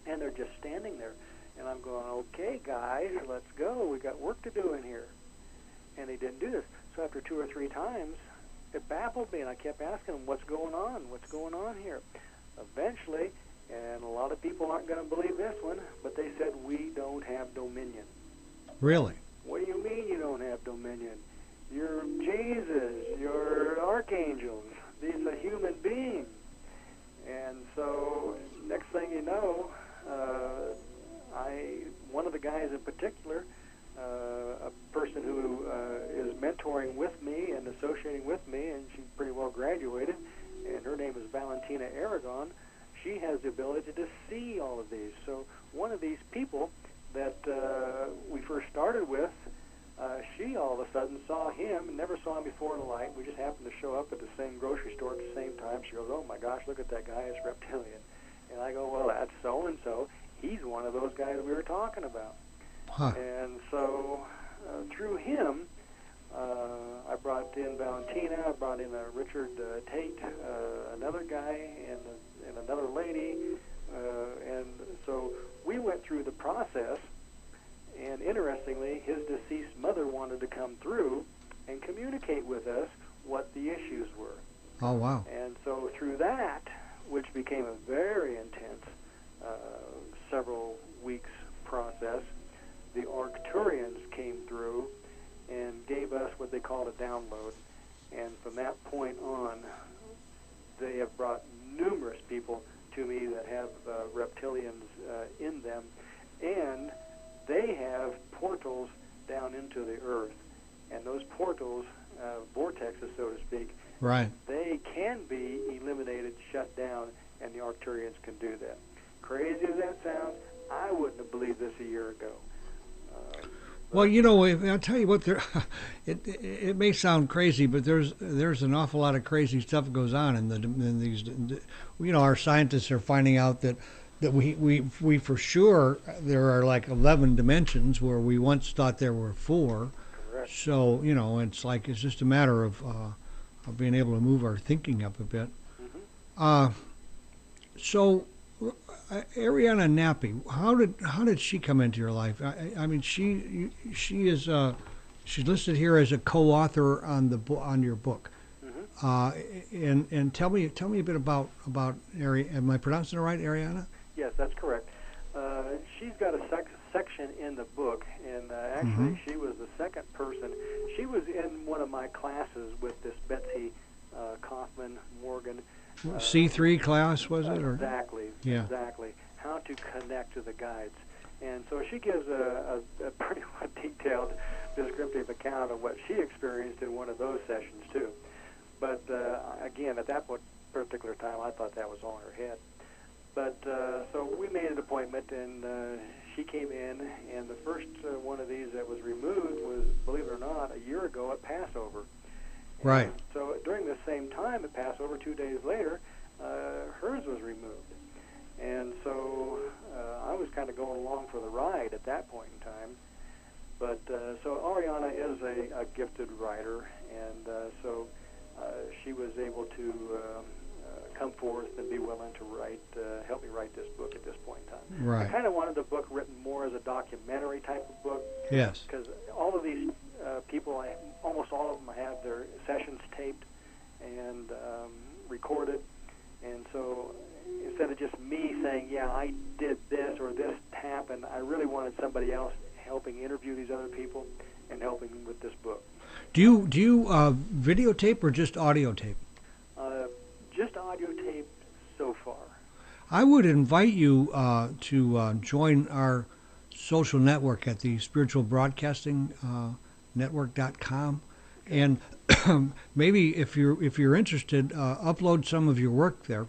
and they're just standing there. And I'm going, okay, guys, let's go. We got work to do in here. And they didn't do this. So after 2 or 3 times, it baffled me, and I kept asking them, what's going on? What's going on here? Eventually, and a lot of people aren't going to believe this one, but they said, we don't have dominion. Really? What do you mean you don't have dominion? You're Jesus. You're archangels. These are human beings. And so next thing you know, one of the guys in particular, a person who is mentoring with me and associating with me, and she's pretty well graduated, and her name is Valentina Aragon. She has the ability to see all of these. So one of these people that we first started with, she all of a sudden saw him and never saw him before in the light. We just happened to show up at the same grocery store at the same time. She goes, oh my gosh, look at that guy, it's Reptilian. And I go, well, that's so-and-so. He's one of those guys we were talking about. Huh. And so through him, I brought in Valentina, I brought in Richard Tate, another guy, and another lady. And so we went through the process, and interestingly, his deceased mother wanted to come through and communicate with us what the issues were. Oh, wow. And so through that, which became a very intense several weeks process, the Arcturians came through and gave us what they called a download. And from that point on, they have brought numerous people to me that have reptilians in them, and they have portals down into the earth. And those portals, vortexes, so to speak, Right. they can be eliminated, shut down, and the Arcturians can do that. Crazy as that sounds, I wouldn't have believed this a year ago. Well, I'll tell you what. It may sound crazy, but there's an awful lot of crazy stuff that goes on in these. Our scientists are finding out that we for sure there are like 11 dimensions where we once thought there were 4. Correct. So it's just a matter of being able to move our thinking up a bit. Mm-hmm. So Ariana Nappi, how did she come into your life? I mean, she is she's listed here as a co-author on on your book. And tell me a bit about Am I pronouncing it right, Ariana? Yes, that's correct. She's got a section in the book, and actually she was the second person. She was in one of my classes with this Betsy Kaufman Morgan. C3 class, was it? Or? Exactly. Yeah. Exactly. How to connect to the guides. And so she gives a pretty detailed, descriptive account of what she experienced in one of those sessions, too. But, again, at that particular time, I thought that was all in her head. But so we made an appointment, and she came in, and the first one of these that was removed was, believe it or not, a year ago at Passover. And right. so during the same time at Passover, 2 days later, hers was removed. And so I was kind of going along for the ride at that point in time. But so Ariana is a gifted writer, and so she was able to come forth and be willing to help me write this book at this point in time. Right. I kind of wanted the book written more as a documentary type of book. Yes. Because all of these people, almost all of them have their sessions taped and recorded. And so instead of just me saying, yeah, I did this or this happened, I really wanted somebody else helping interview these other people and helping with this book. Do you videotape or just audio tape? Just audio tape so far. I would invite you to join our social network at the Spiritual Broadcasting Network.com, and maybe if you're interested, upload some of your work there.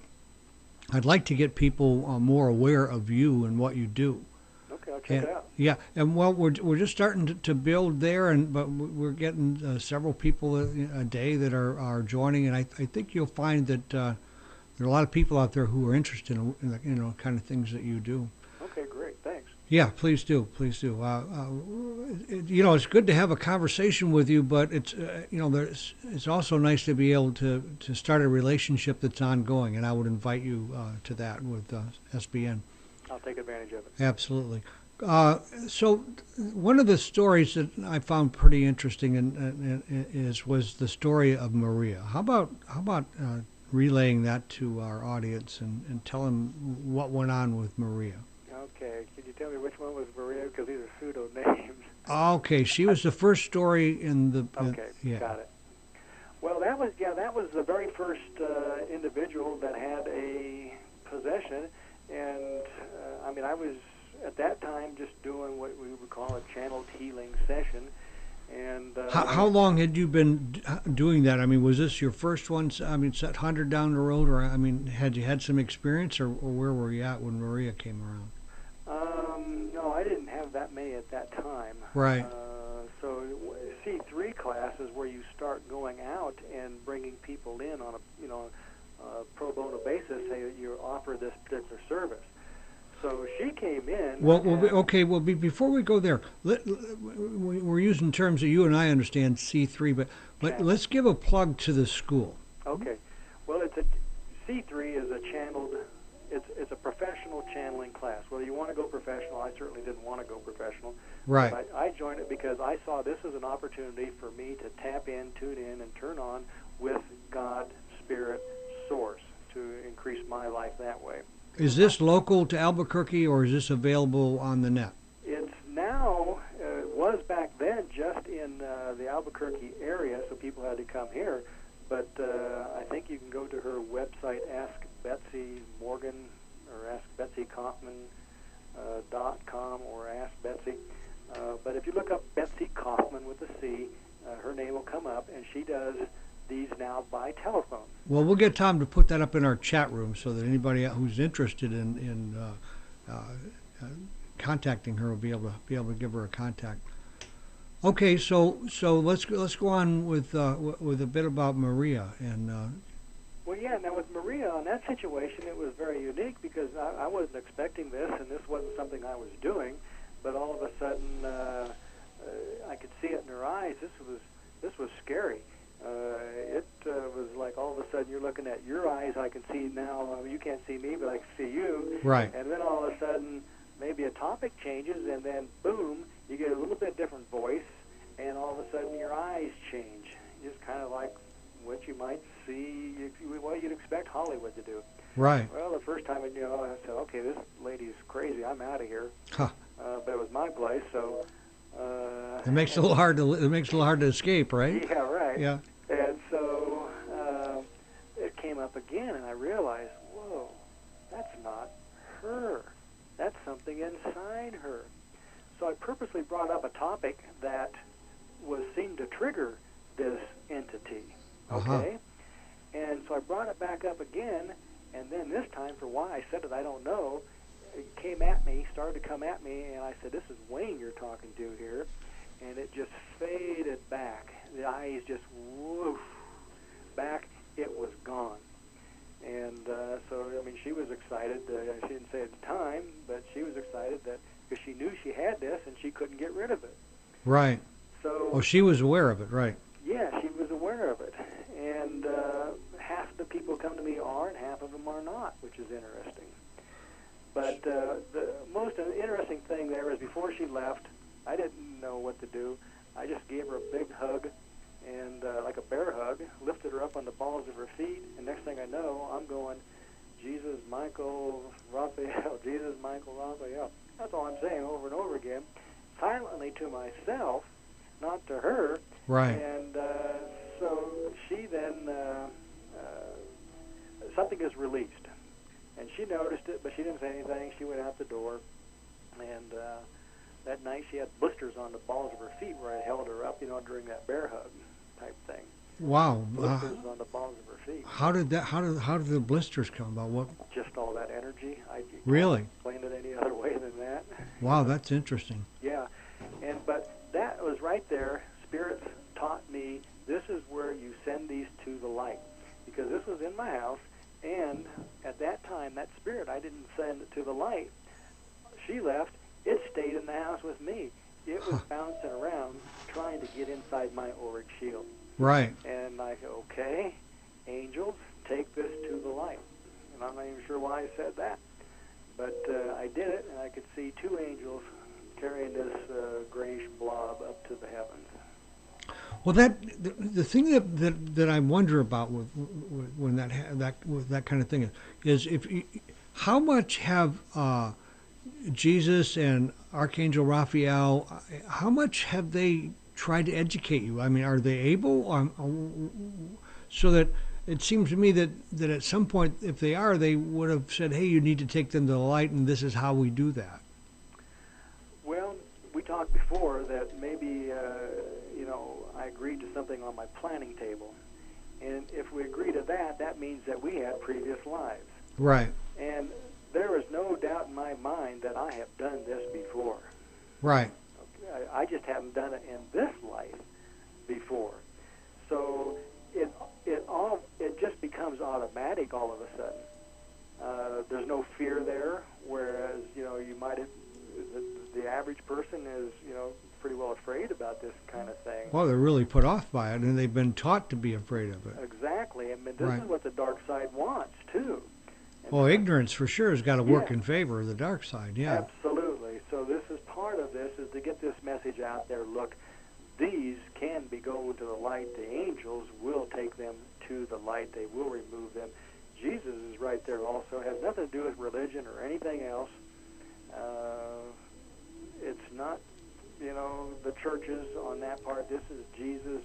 I'd like to get people more aware of you and what you do. Okay, I'll check it out. Yeah, and well, we're just starting to build there, but we're getting several people a day that are joining, and I think you'll find that there are a lot of people out there who are interested in the kind of things that you do. Okay, great, thanks. Yeah, please do. It's good to have a conversation with you, but it's also nice to be able to start a relationship that's ongoing, and I would invite you to that with SBN. I'll take advantage of it. Absolutely. So one of the stories that I found pretty interesting was the story of Maria. How about relaying that to our audience and tell them what went on with Maria? Okay. Can you tell me which one was Maria? Because these are pseudo names. Okay. She was the first story in the. Okay. Yeah. Got it. Well, that was the very first individual that had a possession, and I was at that time just doing what we would call a channeled healing session. And how long had you been doing that? I mean, was this your first one? I mean, set 100 down the road, or had you had some experience, or where were you at when Maria came around? No, I didn't have that many at that time. Right. So C3 class is where you start going out and bringing people in on a pro bono basis. Say you offer this particular service. So she came in. Before we go there, we're using terms that you and I understand, C3, but let's give a plug to the school. Okay. Well, C3 is a channeled. It's a professional channeling class. Whether you want to go professional, I certainly didn't want to go professional. Right. But I joined it because I saw this as an opportunity for me to tap in, tune in, and turn on with God, Spirit, Source to increase my life that way. Is this local to Albuquerque, or is this available on the net? It's now, was back then just in the Albuquerque area, so people had to come here. But I think you can go to her website, Ask Betsy Morgan, or AskBetsyKaufman.com, or Ask Betsy. But if you look up Betsy Kaufman with a C, her name will come up, and she does these now by telephone. Well, we'll get Tom to put that up in our chat room so that anybody who's interested in contacting her will be able to give her a contact. Okay, so let's go on with a bit about Maria and. Well, yeah. Now with Maria, on that situation, it was very unique because I wasn't expecting this, and this wasn't something I was doing. But all of a sudden, I could see it in her eyes. This was scary. It was like all of a sudden you're looking at your eyes. I can see now. You can't see me, but I can see you. Right. And then all of a sudden, maybe a topic changes, and then boom, you get a little bit different voice, and all of a sudden your eyes change. Just kind of like what you might see, what you'd expect Hollywood to do. Right. Well, the first time I said, okay, this lady's crazy. I'm out of here. Huh. But it was my place, so. It makes it a little hard to. It makes it a little hard to escape, right? Yeah, right. Yeah. And so it came up again, and I realized, whoa, that's not her. That's something inside her. So I purposely brought up a topic that seemed to trigger this entity. Okay? And so I brought it back up again, and then this time, for why I said it, I don't know, it came at me, started to come at me, and I said, this is Wayne you're talking to here. And it just faded back. The eyes just woof back. It was gone. And so, I mean, she was excited. She didn't say at the time, but she was excited that because she knew she had this and she couldn't get rid of it. Right. So. Oh, she was aware of it, right? Yeah, she was aware of it. And half the people come to me are, and half of them are not, which is interesting. But the most interesting thing there is before she left, I didn't know what to do. I just gave her a big hug, and like a bear hug, lifted her up on the balls of her feet, and next thing I know, I'm going, Jesus, Michael, Raphael, Jesus, Michael, Raphael. That's all I'm saying over and over again, silently to myself, not to her. Right. And so she then, something is released. And she noticed it, but she didn't say anything. She went out the door, and that night she had blisters on the balls of her feet where I held her up, during that bear hug type thing. Wow. Blisters on the balls of her feet. How did the blisters come about? What? Just all that energy. I Really? can't explain it any other way than that. Wow, that's interesting. Yeah, but that was right there. Spirits taught me this is where you send these to the light, because this was in my house, and at that time, that spirit, I didn't send it to the light. She left. It stayed in the house with me. It was bouncing around, trying to get inside my auric shield. Right. And I go, okay, angels, take this to the light. And I'm not even sure why I said that. But I did it, and I could see two angels carrying this grayish blob up to the heavens. Well, the thing that I wonder about when that kind of thing is how much have Jesus and Archangel Raphael, how much have they tried to educate you? I mean, are they able, so that it seems to me that at some point, if they are, they would have said, hey, you need to take them to the light, and this is how we do that. Well, we talked before that maybe, I agreed to something on my planning table. And if we agree to that, that means that we had previous lives. Right. And there is no doubt in my mind that I have done this before. Right. Okay? I just haven't done it in this life before. So it just becomes automatic all of a sudden. There's no fear there, whereas you might have the average person is pretty well afraid about this kind of thing. Well, they're really put off by it, and they've been taught to be afraid of it. Exactly. I mean, this Right. is what the dark side wants too. And Well, ignorance for sure has got to work Yeah. in favor of the dark side. Yeah. Absolutely. So this is part of this, is to get this message out there. Look, these can be going to the light. The angels will take them to the light. They will remove them. Jesus is right there also. It has nothing to do with religion or anything else. It's not, the churches on that part. This is Jesus,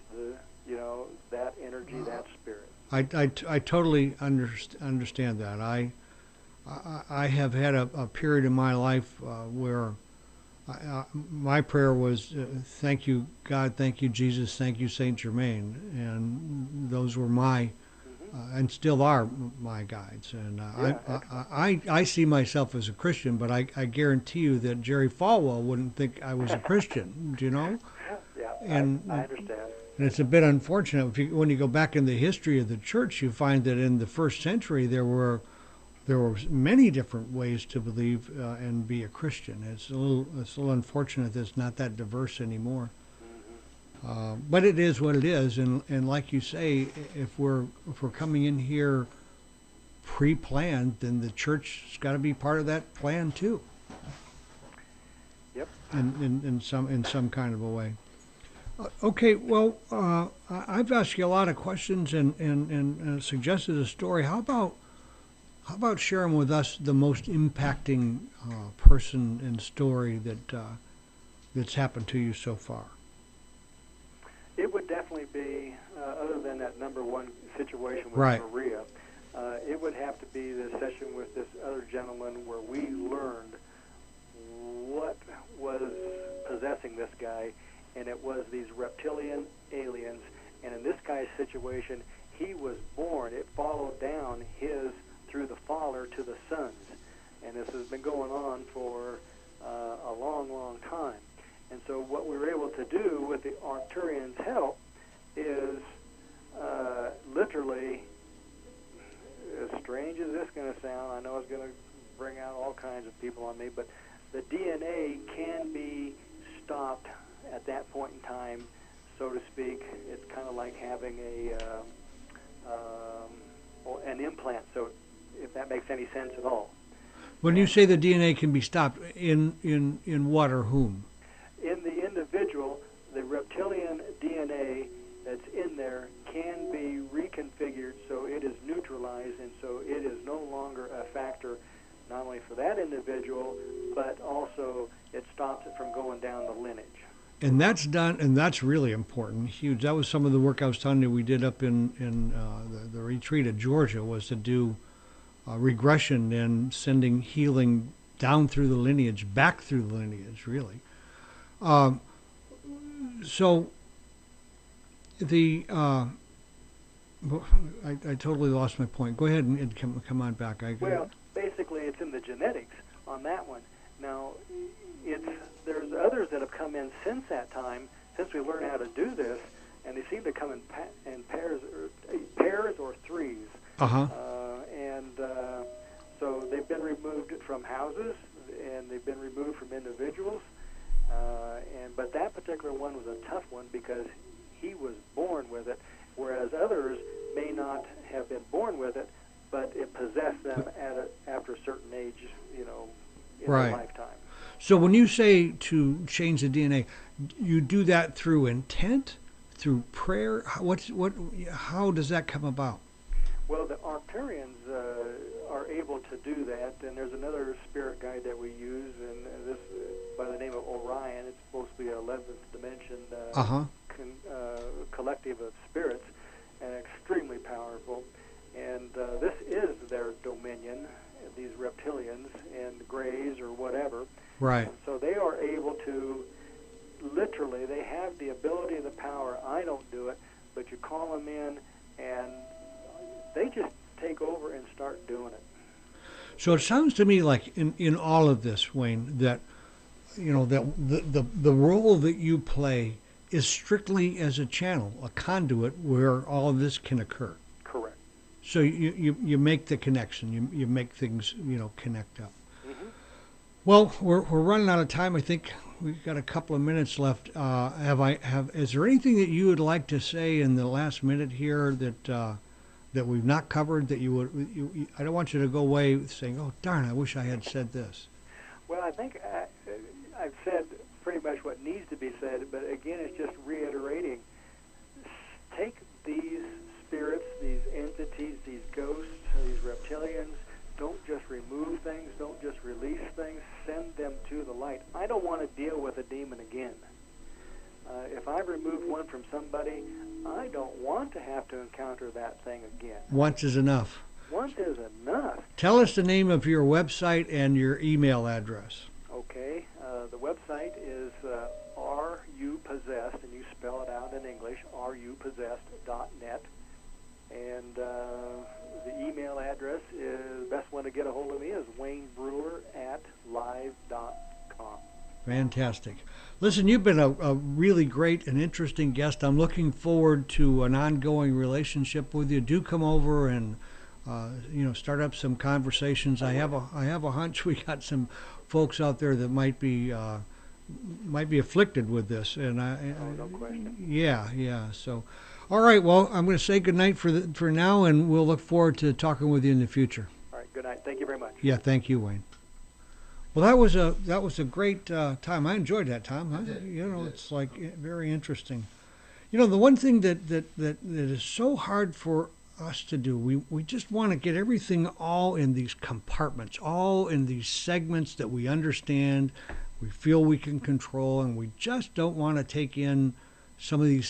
that energy, that spirit. I totally understand that. I have had a period in my life where my prayer was, thank you, God, thank you, Jesus, thank you, Saint Germain. And those were my, and still are my guides. And I see myself as a Christian, but I guarantee you that Jerry Falwell wouldn't think I was a Christian, do you know? Yeah, And I understand. And it's a bit unfortunate. When you go back in the history of the church, you find that in the first century there were many different ways to believe and be a Christian. It's a little unfortunate that it's not that diverse anymore. But it is what it is, and like you say, if we're coming in here pre-planned, then the church's got to be part of that plan too. Yep. In some kind of a way. Okay, well, I've asked you a lot of questions and suggested a story. How about sharing with us the most impacting person and story that's happened to you so far? It would definitely be, other than that number one situation with Right. Maria, it would have to be the session with this other gentleman where we learned what was possessing this guy, and it was these reptilian aliens. And in this guy's situation, he was born. It followed down through the father to the sons. And this has been going on for a long, long time. And so what we were able to do with the Arcturians' help is literally, as strange as this is going to sound, I know it's going to bring out all kinds of people on me, but the DNA can be stopped at that point in time, so to speak. It's kind of like having an implant, so if that makes any sense at all. When you say the DNA can be stopped, in what or whom? In the individual, the reptilian DNA that's in there can be reconfigured so it is neutralized, and so it is no longer a factor not only for that individual, but also it stops it from going down the lineage. And that's done, and that's really important, huge. That was some of the work I was telling you we did up in the retreat at Georgia, was to do regression and sending healing down through the lineage, back through the lineage, really. So the I totally lost my point. Go ahead and come on back. Well, basically, it's in the genetics on that one. Now, there's others that have come in since that time, since we learned how to do this, and they seem to come in pairs or threes. Uh-huh. So they've been removed from houses, and they've been removed from individuals. But that particular one was a tough one because he was born with it, whereas others may not have been born with it, but it possessed them after a certain age, in right. their lifetime. So when you say to change the DNA, you do that through intent, through prayer? How does that come about? Well, the Arcturians are able to do that, and there's another spirit guide that we use, and this by the name of Orion. It's supposed to be an 11th dimension collective of spirits, and extremely powerful. And this is their dominion, these reptilians and greys or whatever. Right. And so they are able to, literally, they have the ability and the power. I don't do it, but you call them in, and they just take over and start doing it. So it sounds to me like in all of this, Wayne, that that the role that you play is strictly as a channel, a conduit where all of this can occur. Correct. So you make the connection, you make things connect up. Mm-hmm. Well, we're running out of time. I think we've got a couple of minutes left. Is there anything that you would like to say in the last minute here that we've not covered that you would? I don't want you to go away saying, "Oh, darn, I wish I had said this." Well, I think I've said pretty much what needs to be said, but again, it's just reiterating. Take these spirits, these entities, these ghosts, these reptilians. Don't just remove things. Don't just release things. Send them to the light. I don't want to deal with a demon again. If I remove one from somebody, I don't want to have to encounter that thing again. Once is enough. Once is enough. Tell us the name of your website and your email address. Okay. The website is Are You Possessed, and you spell it out in English, areyouppossessed.net. And the email address is, the best one to get a hold of me is waynebrewer@live.com. Fantastic. Listen, you've been a really great and interesting guest. I'm looking forward to an ongoing relationship with you. Do come over and start up some conversations. I have a hunch we got some folks out there that might be might be afflicted with this, and No question. yeah. So, all right. Well, I'm going to say good night for now, and we'll look forward to talking with you in the future. All right. Good night. Thank you very much. Yeah. Thank you, Wayne. Well, that was a great time. I enjoyed that, Tom. It's like very interesting. The one thing that is so hard for us to do, we just want to get everything all in these compartments, all in these segments that we understand, we feel we can control, and we just don't want to take in some of these